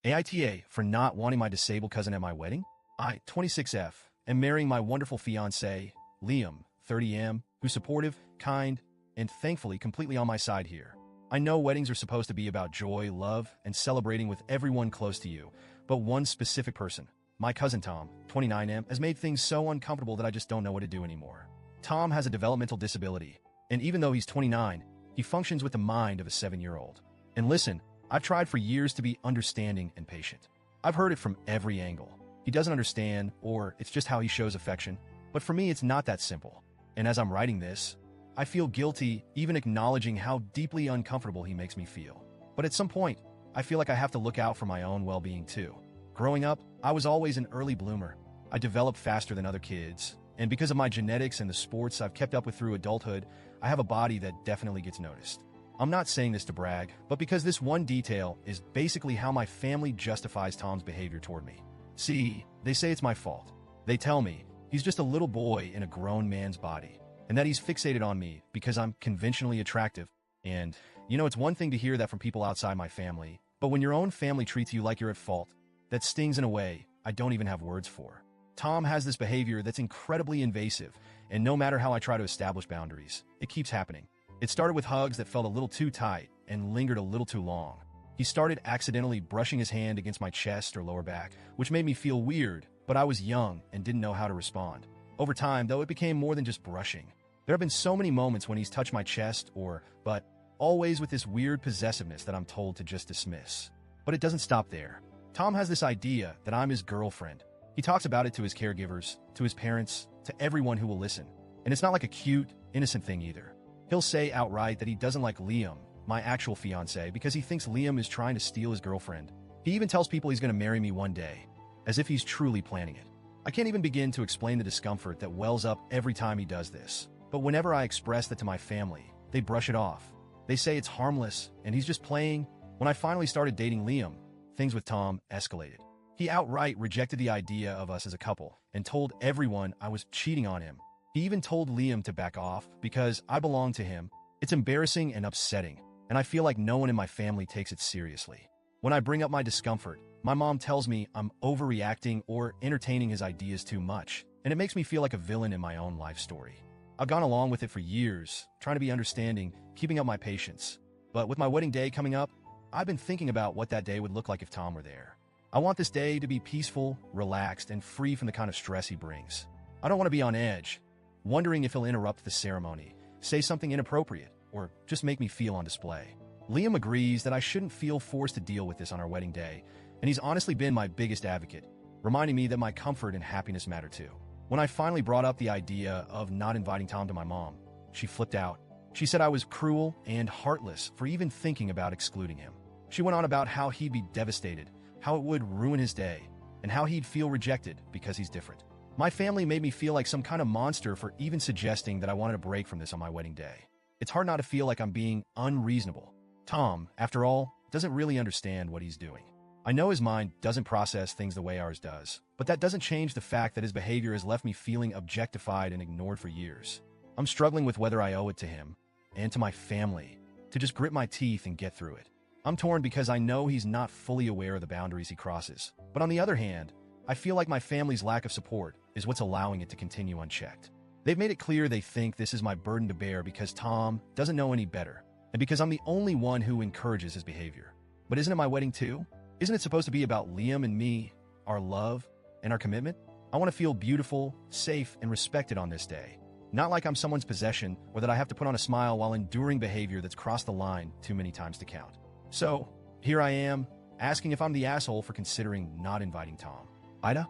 AITA for not wanting my disabled cousin at my wedding? I, 26F, am marrying my wonderful fiancé, Liam, 30M, who's supportive, kind, and thankfully completely on my side here. I know weddings are supposed to be about joy, love, and celebrating with everyone close to you, but one specific person, my cousin Tom, 29M, has made things so uncomfortable that I just don't know what to do anymore. Tom has a developmental disability, and even though he's 29, he functions with the mind of a 7-year-old. And listen, I've tried for years to be understanding and patient. I've heard it from every angle. He doesn't understand, or it's just how he shows affection. But for me, it's not that simple. And as I'm writing this, I feel guilty even acknowledging how deeply uncomfortable he makes me feel. But at some point, I feel like I have to look out for my own well-being too. Growing up, I was always an early bloomer. I developed faster than other kids. And because of my genetics and the sports I've kept up with through adulthood, I have a body that definitely gets noticed. I'm not saying this to brag, but because this one detail is basically how my family justifies Tom's behavior toward me. See, they say it's my fault. They tell me he's just a little boy in a grown man's body, and that he's fixated on me because I'm conventionally attractive. And, it's one thing to hear that from people outside my family, but when your own family treats you like you're at fault, that stings in a way I don't even have words for. Tom has this behavior that's incredibly invasive, and no matter how I try to establish boundaries, it keeps happening. It started with hugs that felt a little too tight and lingered a little too long. He started accidentally brushing his hand against my chest or lower back, which made me feel weird, but I was young and didn't know how to respond. Over time, though, it became more than just brushing. There have been so many moments when he's touched my chest but always with this weird possessiveness that I'm told to just dismiss. But it doesn't stop there. Tom has this idea that I'm his girlfriend. He talks about it to his caregivers, to his parents, to everyone who will listen. And it's not like a cute, innocent thing either. He'll say outright that he doesn't like Liam, my actual fiancé, because he thinks Liam is trying to steal his girlfriend. He even tells people he's going to marry me one day, as if he's truly planning it. I can't even begin to explain the discomfort that wells up every time he does this. But whenever I express that to my family, they brush it off. They say it's harmless, and he's just playing. When I finally started dating Liam, things with Tom escalated. He outright rejected the idea of us as a couple and told everyone I was cheating on him. He even told Liam to back off because I belong to him. It's embarrassing and upsetting, and I feel like no one in my family takes it seriously. When I bring up my discomfort, my mom tells me I'm overreacting or entertaining his ideas too much, and it makes me feel like a villain in my own life story. I've gone along with it for years, trying to be understanding, keeping up my patience. But with my wedding day coming up, I've been thinking about what that day would look like if Tom were there. I want this day to be peaceful, relaxed, and free from the kind of stress he brings. I don't want to be on edge, wondering if he'll interrupt the ceremony, say something inappropriate, or just make me feel on display. Liam agrees that I shouldn't feel forced to deal with this on our wedding day, and he's honestly been my biggest advocate, reminding me that my comfort and happiness matter too. When I finally brought up the idea of not inviting Tom to my mom, she flipped out. She said I was cruel and heartless for even thinking about excluding him. She went on about how he'd be devastated, how it would ruin his day, and how he'd feel rejected because he's different. My family made me feel like some kind of monster for even suggesting that I wanted a break from this on my wedding day. It's hard not to feel like I'm being unreasonable. Tom, after all, doesn't really understand what he's doing. I know his mind doesn't process things the way ours does, but that doesn't change the fact that his behavior has left me feeling objectified and ignored for years. I'm struggling with whether I owe it to him, and to my family, to just grit my teeth and get through it. I'm torn because I know he's not fully aware of the boundaries he crosses. But on the other hand, I feel like my family's lack of support is what's allowing it to continue unchecked. They've made it clear they think this is my burden to bear because Tom doesn't know any better, and because I'm the only one who encourages his behavior. But isn't it my wedding too? Isn't it supposed to be about Liam and me, our love, and our commitment? I want to feel beautiful, safe, and respected on this day. Not like I'm someone's possession or that I have to put on a smile while enduring behavior that's crossed the line too many times to count. So, here I am, asking if I'm the asshole for considering not inviting Tom. AITA?